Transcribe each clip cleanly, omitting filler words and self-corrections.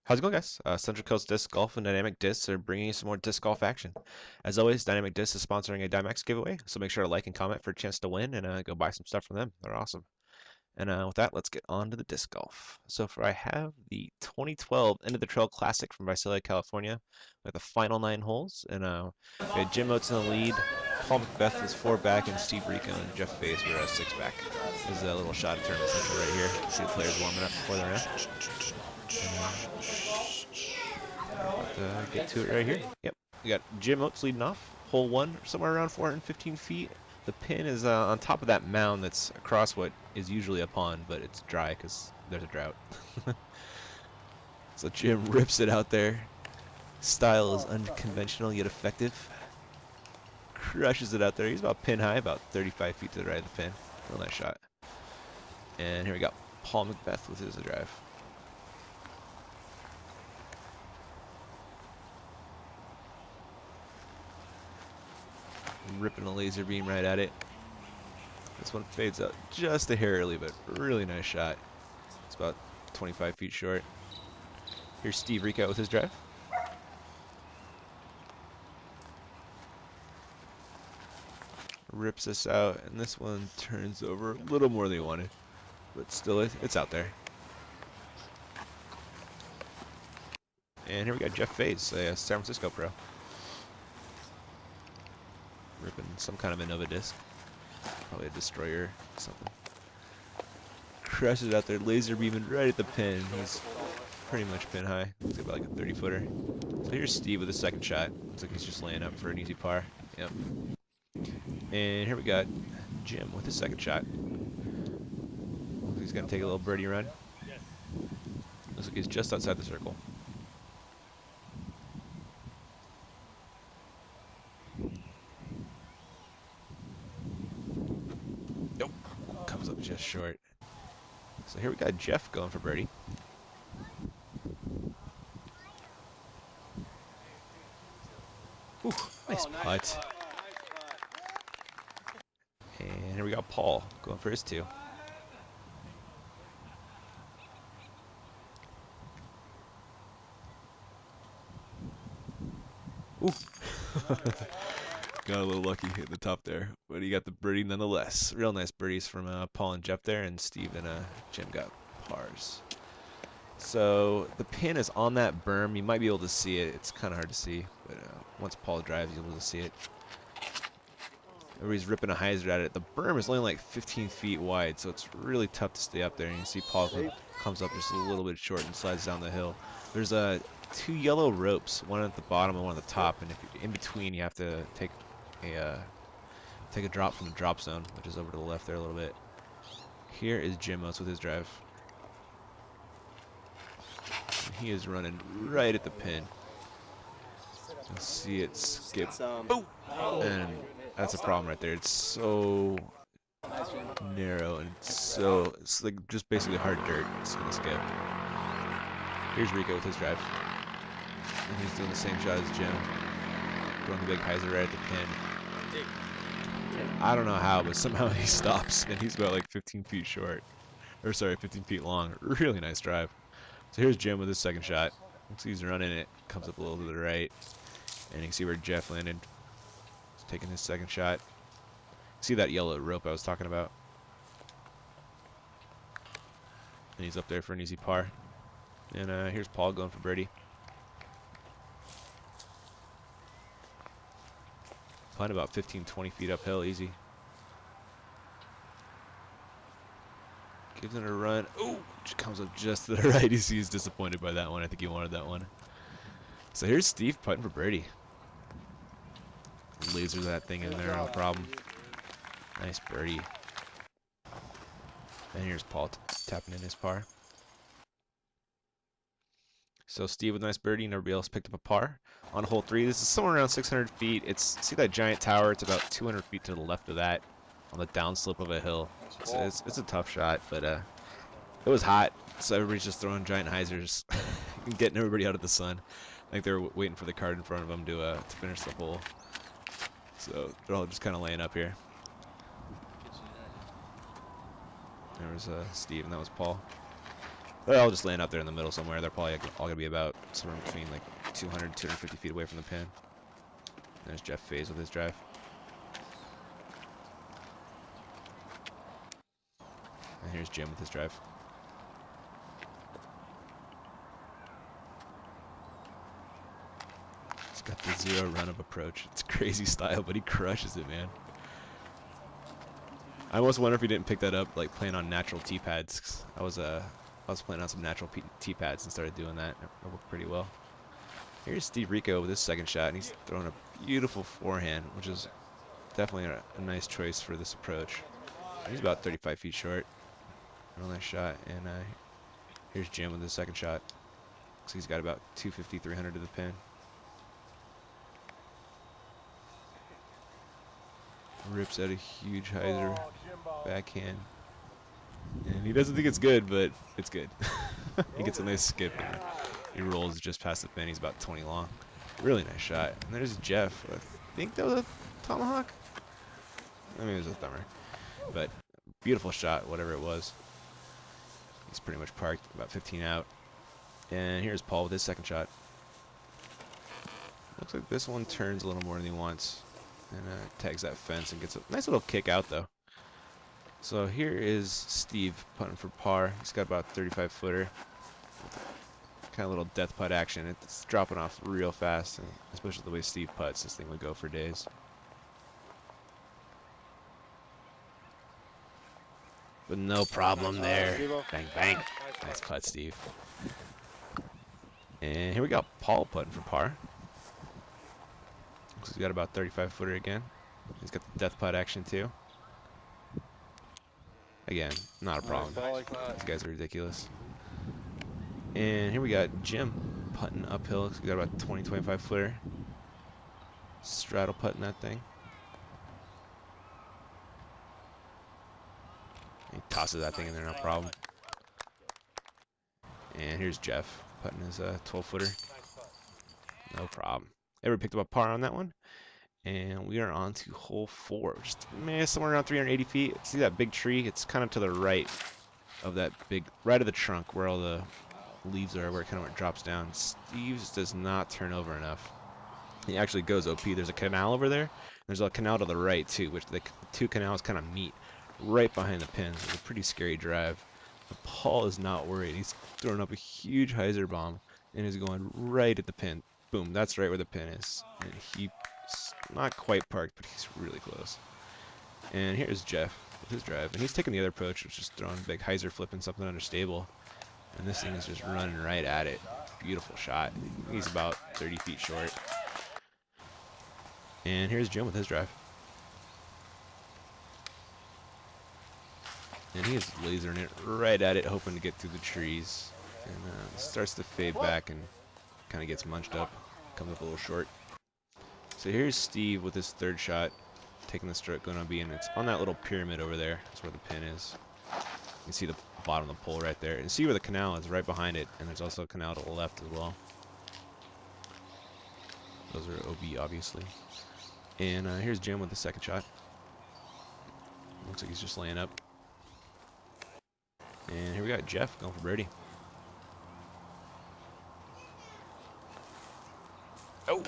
How's it going, guys? Central Coast Disc Golf and Dynamic Discs are bringing you some more disc golf action. As always, Dynamic Disc is sponsoring a Dymax giveaway, so make sure to like and comment for a chance to win and go buy some stuff from them. They're awesome. And with that, let's get on to the disc golf. So for I have the 2012 End of the Trail Classic from Visalia, California, with the final 9 holes, and we had Jim Oates in the lead, Paul Macbeth was 4 back, and Steve Rico and Jeff Faze were 6 back. This is a little shot of Tournament Central right here. You see the players warming up before the round. Get to it right here. Yep, we got Jim Oates leading off. Hole 1, somewhere around 415 feet. The pin is on top of that mound that's across what is usually a pond, but it's dry because there's a drought. So Jim rips it out there. Style is unconventional yet effective. Crushes it out there. He's about pin high, about 35 feet to the right of the pin. Real nice shot. And here we go. Paul Macbeth with his drive. Ripping a laser beam right at it. This one fades out just a hair early, but really nice shot. It's about 25 feet short. Here's Steve Rico with his drive. Rips this out, and this one turns over a little more than he wanted, but still, it's out there. And here we got Jeff Faze, a San Francisco pro. Ripping some kind of Innova disc. Probably a destroyer or something. Crushes it out there, laser beaming right at the pin. He's pretty much pin high. Looks about like a 30-footer. So here's Steve with his second shot. Looks like he's just laying up for an easy par. Yep. And here we got Jim with his second shot. Looks like he's gonna take a little birdie run. Looks like he's just outside the circle. Nope. Comes up just short. So here we got Jeff going for birdie. Ooh, nice putt. And here we got Paul going for his 2. Ooh. Got a little lucky hitting the top there, but he got the birdie nonetheless. Real nice birdies from Paul and Jeff there, and Steve and Jim got pars. So the pin is on that berm. You might be able to see it. It's kind of hard to see, but once Paul drives, you'll be able to see it. Everybody's ripping a hyzer at it. The berm is only like 15 feet wide, so it's really tough to stay up there. And you see Paul comes up just a little bit short and slides down the hill. There's 2 yellow ropes, one at the bottom and one at the top, and if you're in between, you have to take a drop from the drop zone, which is over to the left there a little bit. Here is Jim Oates with his drive. And he is running right at the pin. You'll see it skip. Oh! And that's a problem right there. It's so narrow and it's like just basically hard dirt. It's gonna skip. Here's Rico with his drive. And he's doing the same shot as Jim. Throwing the big hyzer right at the pin. I don't know how, but somehow he stops, and he's about like 15 feet short. Or sorry, 15 feet long. Really nice drive. So here's Jim with his second shot. Looks like he's running it. Comes up a little to the right. And you can see where Jeff landed. He's taking his second shot. See that yellow rope I was talking about? And he's up there for an easy par. And here's Paul going for birdie. Putting about 15-20 feet uphill, easy. Gives it a run. Ooh, comes up just to the right. He's disappointed by that one. I think he wanted that one. So here's Steve putting for birdie. Laser that thing in there, no problem. Nice birdie. And here's Paul tapping in his par. So Steve with a nice birdie, and everybody else picked up a par. On hole 3, this is somewhere around 600 feet. See that giant tower? It's about 200 feet to the left of that, on the downslope of a hill. It's a tough shot, but it was hot, so everybody's just throwing giant hyzers and getting everybody out of the sun. I think they were waiting for the cart in front of them to finish the hole. So they're all just kind of laying up here. There was Steve, and that was Paul. They're all just laying out there in the middle somewhere. They're probably all gonna be about somewhere between like 200, 250 feet away from the pin. There's Jeff Faze with his drive. And here's Jim with his drive. He's got the zero run-up approach. It's crazy style, but he crushes it, man. I almost wonder if he didn't pick that up, like playing on natural tee pads. I was playing on some natural tee pads and started doing that. It worked pretty well. Here's Steve Rico with his second shot, and he's throwing a beautiful forehand, which is definitely a nice choice for this approach. He's about 35 feet short. Real nice shot. And here's Jim with his second shot. Looks like he's got about 250, 300 to the pin. Rips out a huge hyzer backhand. And he doesn't think it's good, but it's good. He gets a nice skip and he rolls just past the pin. He's about 20 long. Really nice shot. And there's Jeff. I think that was a tomahawk. I mean, it was a thumber. But beautiful shot, whatever it was. He's pretty much parked, about 15 out. And here's Paul with his second shot. Looks like this one turns a little more than he wants. And tags that fence and gets a nice little kick out, though. So here is Steve putting for par. He's got about 35 footer. Kind of little death putt action. It's dropping off real fast, and especially the way Steve putts. This thing would go for days. But no problem there. Bang, bang. Nice putt, Steve. And here we got Paul putting for par. Looks like he's got about 35 footer again. He's got the death putt action too. Again, not a problem. These guys are ridiculous. And here we got Jim putting uphill. Looks like we got about 20, 25 footer. Straddle putting that thing. He tosses that thing in there, no problem. And here's Jeff putting his 12 footer. No problem. Ever picked up a par on that one? And we are on to hole 4. Just somewhere around 380 feet. See that big tree? It's kind of to the right of that big, right of the trunk where all the leaves are, where it drops down. Steve's does not turn over enough. He actually goes OP. There's a canal over there. There's a canal to the right too, which the two canals kind of meet right behind the pins. It's a pretty scary drive. But Paul is not worried. He's throwing up a huge hyzer bomb and is going right at the pin. Boom, that's right where the pin is. And he's not quite parked, but he's really close. And here's Jeff with his drive. And he's taking the other approach, which is throwing a big hyzer flipping something understable. And this thing is just running right at it. Beautiful shot. He's about 30 feet short. And here's Jim with his drive. And he is lasering it right at it, hoping to get through the trees. And starts to fade back and kind of gets munched up. Comes up a little short. So here's Steve with his third shot. Taking the stroke, going on B, and it's on that little pyramid over there. That's where the pin is. You can see the bottom of the pole right there. And see where the canal is, right behind it. And there's also a canal to the left as well. Those are OB, obviously. And here's Jim with the second shot. Looks like he's just laying up. And here we got Jeff going for birdie. Oh!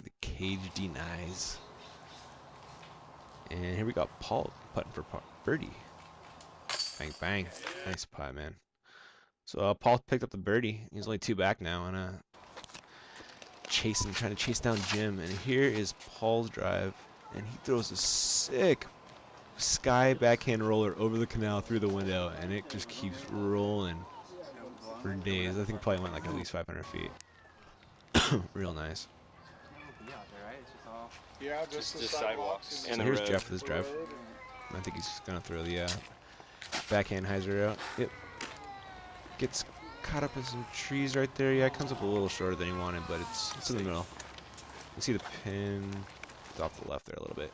The cage denies. And here we got Paul putting for birdie. Bang, bang. Nice putt, man. So Paul picked up the birdie. He's only 2 back now, and trying to chase down Jim. And here is Paul's drive, and he throws a sick sky backhand roller over the canal through the window, and it just keeps rolling for days. I think it probably went like at least 500 feet. Real nice. Yeah, just sidewalks. So here's Jeff with his drive. I think he's gonna throw the backhand hyzer out. Yep. Gets caught up in some trees right there. Yeah, it comes up a little shorter than he wanted, but it's in the middle. You see the pin. It's off the left there a little bit.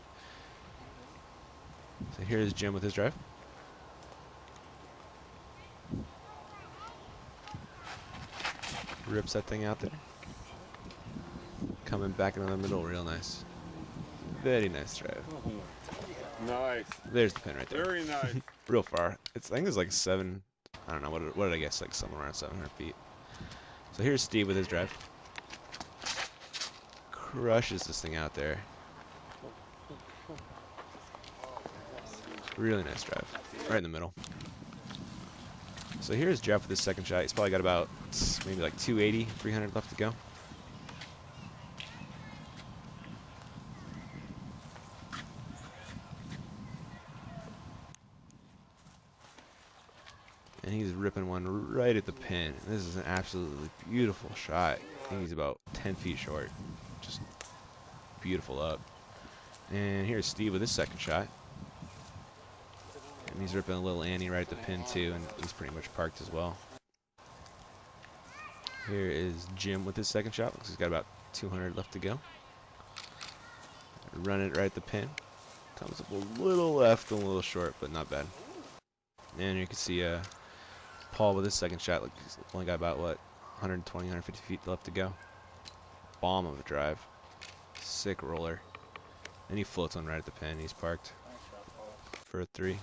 So here's Jim with his drive. Rips that thing out there. Coming back into the middle, real nice. Very nice drive. Nice. There's the pin right there. Very nice. Real far. I think it's like 7 I don't know, what did I guess, like somewhere around 700 feet. So here's Steve with his drive. Crushes this thing out there. Really nice drive. Right in the middle. So here's Jeff with his second shot. He's probably got about maybe like 280, 300 left to go. And he's ripping one right at the pin. This is an absolutely beautiful shot. I think he's about 10 feet short. Just beautiful up. And here's Steve with his second shot. And he's ripping a little Annie right at the pin too, and he's pretty much parked as well. Here is Jim with his second shot. Looks like he's got about 200 left to go. Run it right at the pin. Comes up a little left and a little short, but not bad. And you can see Paul with his second shot. Like he's only got about, what, 120, 150 feet left to go. Bomb of a drive. Sick roller. And he floats one right at the pin. He's parked for a 3.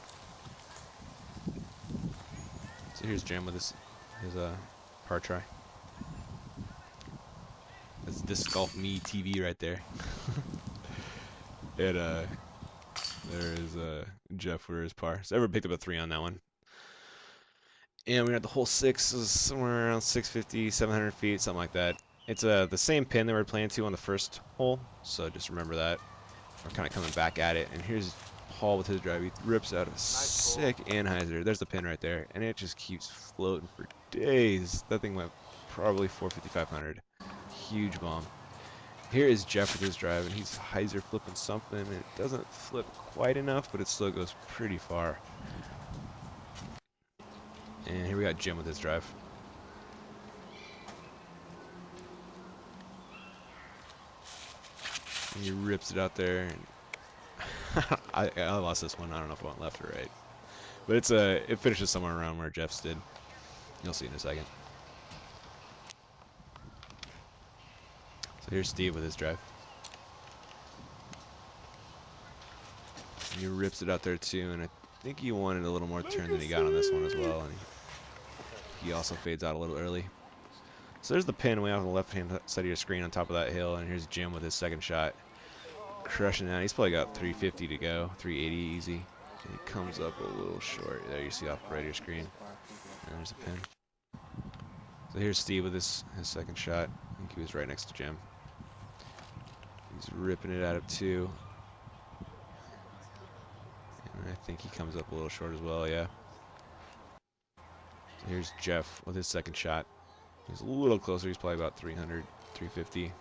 So here's Jim with his par try. That's Disc Golf Me TV right there. And there is Jeff for his par. So everyone picked up a 3 on that one. And we're at the hole 6, is somewhere around 650, 700 feet, something like that. It's the same pin that we were playing to on the first hole, so just remember that. We're kind of coming back at it, and here's Paul with his drive. He rips out a sick anhyzer. There's the pin right there, and it just keeps floating for days. That thing went probably 450, 500. Huge bomb. Here is Jeff with his drive, and he's hyzer flipping something. It doesn't flip quite enough, but it still goes pretty far. And here we got Jim with his drive. And he rips it out there. And I lost this one. I don't know if I went left or right. But it finishes somewhere around where Jeff's did. You'll see in a second. So here's Steve with his drive. And he rips it out there too, and I think he wanted a little more turn than he got on this one as well. And he also fades out a little early. So there's the pin way off on the left-hand side of your screen on top of that hill, and here's Jim with his second shot. Crushing that. He's probably got 350 to go, 380 easy. And he comes up a little short. There you see off the right of your screen. And there's a pin. So here's Steve with his second shot. I think he was right next to Jim. He's ripping it out of 2. And I think he comes up a little short as well, yeah. So here's Jeff with his second shot. He's a little closer. He's probably about 300, 350.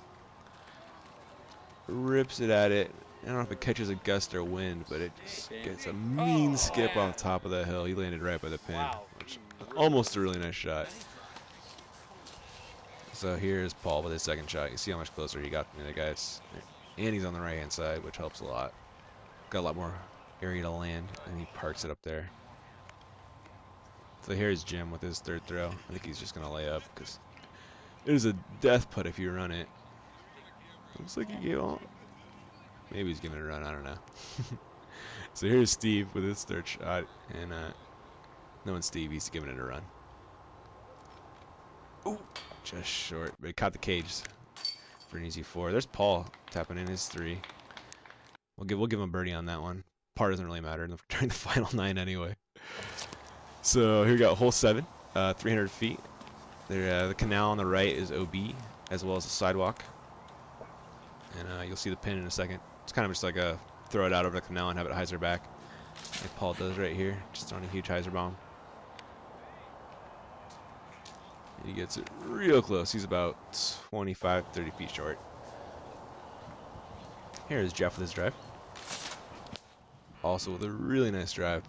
Rips it at it. I don't know if it catches a gust or wind, but it just gets a mean skip off top of the hill. He landed right by the pin, which is almost a really nice shot. So here's Paul with his second shot. You see how much closer he got from the other guys. And he's on the right-hand side, which helps a lot. Got a lot more area to land, and he parks it up there. So here's Jim with his third throw. I think he's just going to lay up because it is a death putt if you run it. Looks like he gave all. Maybe he's giving it a run. I don't know. So here's Steve with his third shot, and knowing Steve, he's giving it a run. Ooh, just short, but he caught the cage for an easy 4. There's Paul tapping in his 3. We'll give him a birdie on that one. Par doesn't really matter during the final 9 anyway. So here we got hole 7, 300 feet. There, the canal on the right is OB, as well as the sidewalk. And you'll see the pin in a second. It's kind of just like a throw it out over the canal and have it hyzer back, like Paul does right here, just throwing a huge hyzer bomb. And he gets it real close. He's about 25, 30 feet short. Here is Jeff with his drive. Also with a really nice drive.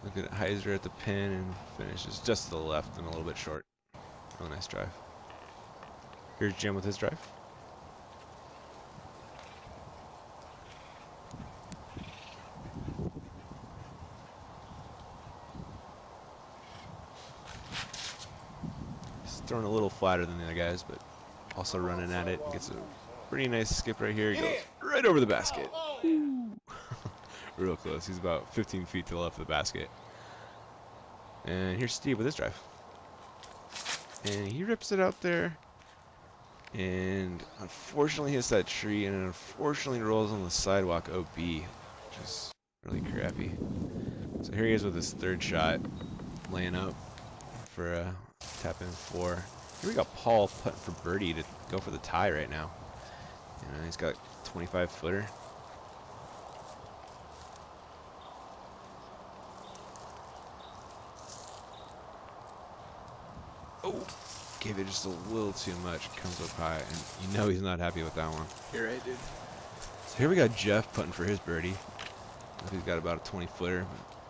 Look at hyzer at the pin and finishes just to the left and a little bit short. Real nice drive. Here's Jim with his drive. He's throwing a little flatter than the other guys, but also running at it. Gets a pretty nice skip right here. He goes right over the basket. Real close. He's about 15 feet to the left of the basket. And here's Steve with his drive. And he rips it out there. And unfortunately hits that tree, and unfortunately rolls on the sidewalk OB, which is really crappy. So here he is with his third shot, laying up for a tap in 4. Here we got Paul putting for birdie to go for the tie right now. And he's got 25 footer. Oh, gave it just a little too much. Comes up high, and you know he's not happy with that one. You're right, dude. So here we got Jeff putting for his birdie. He's got about a 20 footer.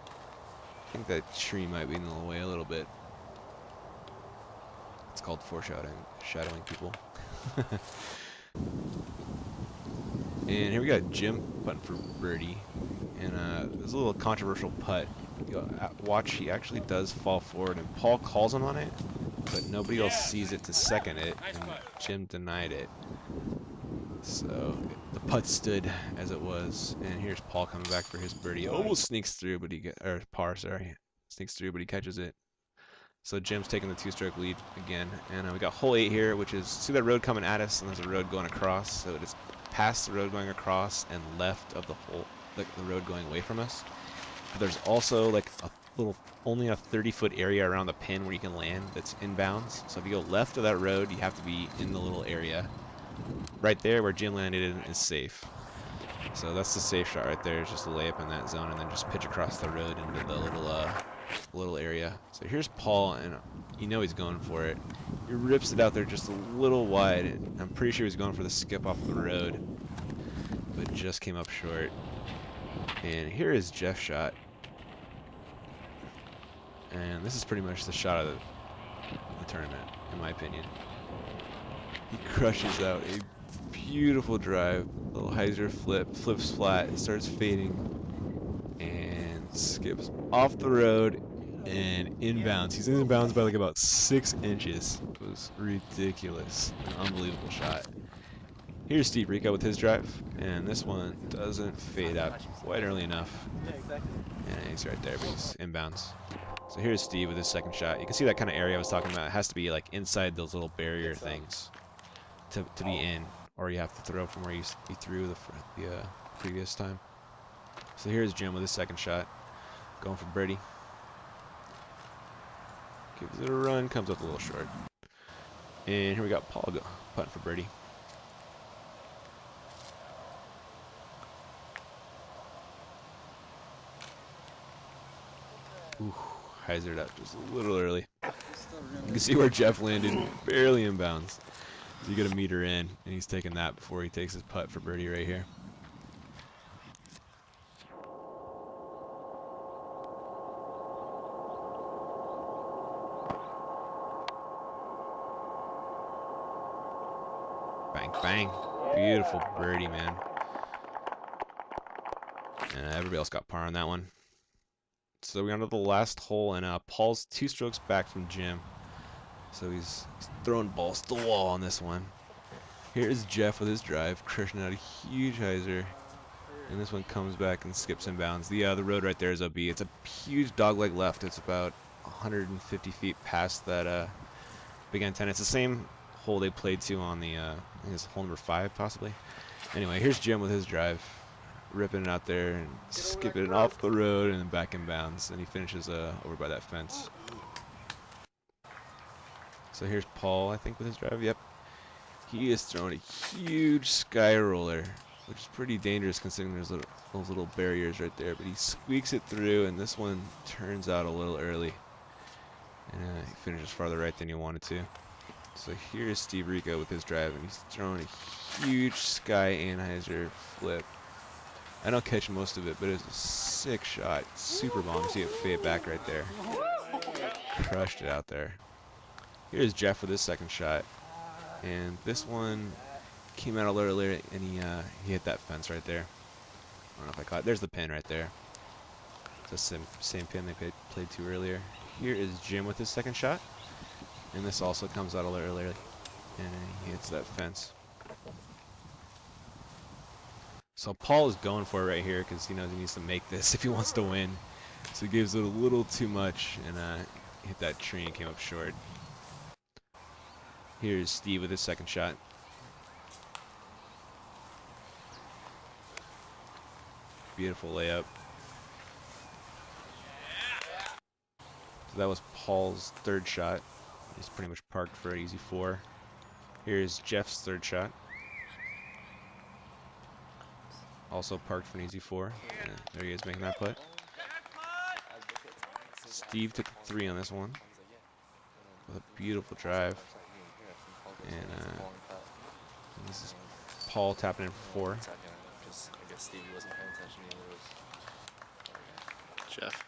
I think that tree might be in the way a little bit. It's called shadowing people. And here we got Jim putting for birdie. And there's a little controversial putt. Watch, he actually does fall forward, and Paul calls him on it, but nobody else sees it to second it, and Jim denied it. So the putt stood as it was, and here's Paul coming back for his birdie. Almost sneaks through, but sneaks through, but he catches it. So Jim's taking the 2-stroke lead again, and we got hole 8 here, which is, see that road coming at us, and there's a road going across, so it's past the road going across and left of the hole, like the road going away from us. But there's also like a little, only a 30-foot area around the pin where you can land that's inbounds. So if you go left of that road, you have to be in the little area. Right there where Jim landed is safe. So that's the safe shot right there. It's just a layup in that zone, and then just pitch across the road into the little area. So here's Paul, and you know he's going for it. He rips it out there just a little wide. And I'm pretty sure he's going for the skip off the road, but just came up short. And here is Jeff's shot. And this is pretty much the shot of the tournament, in my opinion. He crushes out a beautiful drive, little hyzer flip, flips flat, starts fading, and skips off the road and inbounds. He's inbounds by like about 6 inches. It was ridiculous. An unbelievable shot. Here's Steve Rico with his drive, and this one doesn't fade out quite early enough. And he's right there, but he's inbounds. So here's Steve with his second shot. You can see that kind of area I was talking about. It has to be like inside those little barrier things to be in, or you have to throw from where you threw the previous time. So here's Jim with his second shot, going for birdie. Gives it a run, comes up a little short. And here we got Paul putting for birdie. Ooh, hyzered up just a little early. You can see where Jeff landed, barely inbounds. So you get a meter in, and he's taking that before he takes his putt for birdie right here. Bang, bang. Beautiful birdie, man. And everybody else got par on that one. So we're on to the last hole, and Paul's 2 strokes back from Jim. So he's throwing balls to the wall on this one. Here's Jeff with his drive, crushing out a huge hyzer. And this one comes back and skips inbounds. The road right there is OB. It's a huge dogleg left. It's about 150 feet past that big antenna. It's the same hole they played to on the, I think it's hole number 5 possibly. Anyway, here's Jim with his drive, ripping it out there and skipping it off the road and then back inbounds. And he finishes over by that fence. So here's Paul, I think, with his drive. Yep. He is throwing a huge sky roller, which is pretty dangerous considering there's those little barriers right there. But he squeaks it through, and this one turns out a little early. And he finishes farther right than he wanted to. So here's Steve Rico with his drive, and he's throwing a huge sky anhyzer flip. I don't catch most of it, but it's a sick shot. Super long. You see it fade back right there. Crushed it out there. Here's Jeff with his second shot, and this one came out a little earlier, and he hit that fence right there. I don't know if I caught it. There's the pin right there. It's the same pin they played to earlier. Here is Jim with his second shot, and this also comes out a little earlier, and he hits that fence. So Paul is going for it right here because he knows he needs to make this if he wants to win. So he gives it a little too much and hit that tree and came up short. Here's Steve with his second shot. Beautiful layup. So that was Paul's third shot. He's pretty much parked for an easy 4. Here's Jeff's third shot. Also parked for an easy 4. And there he is making that putt. Steve took a 3 on this one with a beautiful drive. And this is Paul tapping in for 4. Jeff.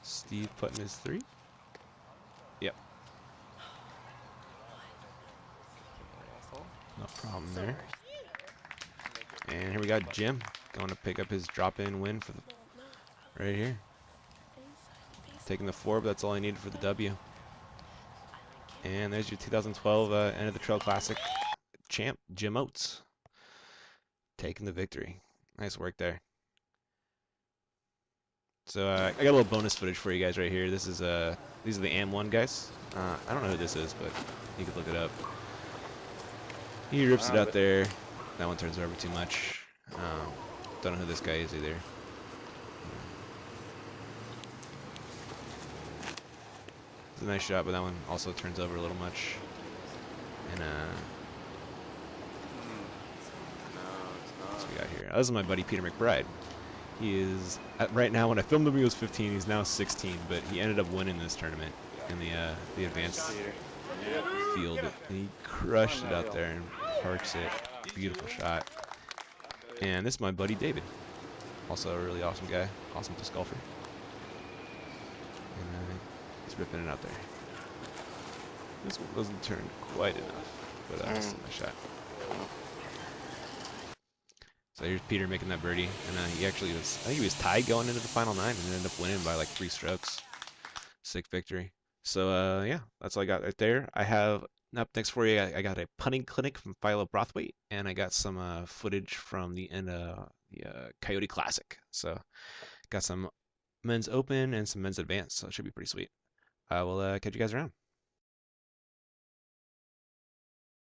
Steve putting his 3. Yep. No problem there. And here we got Jim going to pick up his drop-in win for right here. Taking the 4, but that's all I needed for the W. And there's your 2012 End of the Trail Classic champ, Jim Oates, taking the victory. Nice work there. So I got a little bonus footage for you guys right here. This is these are the AM1 guys. I don't know who this is, but you could look it up. He rips it out there. That one turns over too much. Don't know who this guy is either. It's a nice shot, but that one also turns over a little much. And what's we got here? This is my buddy Peter McBride. He is right now. When I filmed him, he was 15. He's now 16, but he ended up winning this tournament in the advanced field. He crushed it out there and parks it. Beautiful shot. And this is my buddy David, also a really awesome guy, awesome disc golfer. And he's ripping it out there. This one doesn't turn quite enough, but that's still my shot. So here's Peter making that birdie, and he actually was, I think he was tied going into the final 9 and ended up winning by like 3 strokes. Sick victory. So yeah, that's all I got right there. I have up next for you, I got a punting clinic from Philo Brothwaite, and I got some footage from the end of the Coyote Classic. So got some men's open and some men's advanced, so it should be pretty sweet. I will catch you guys around.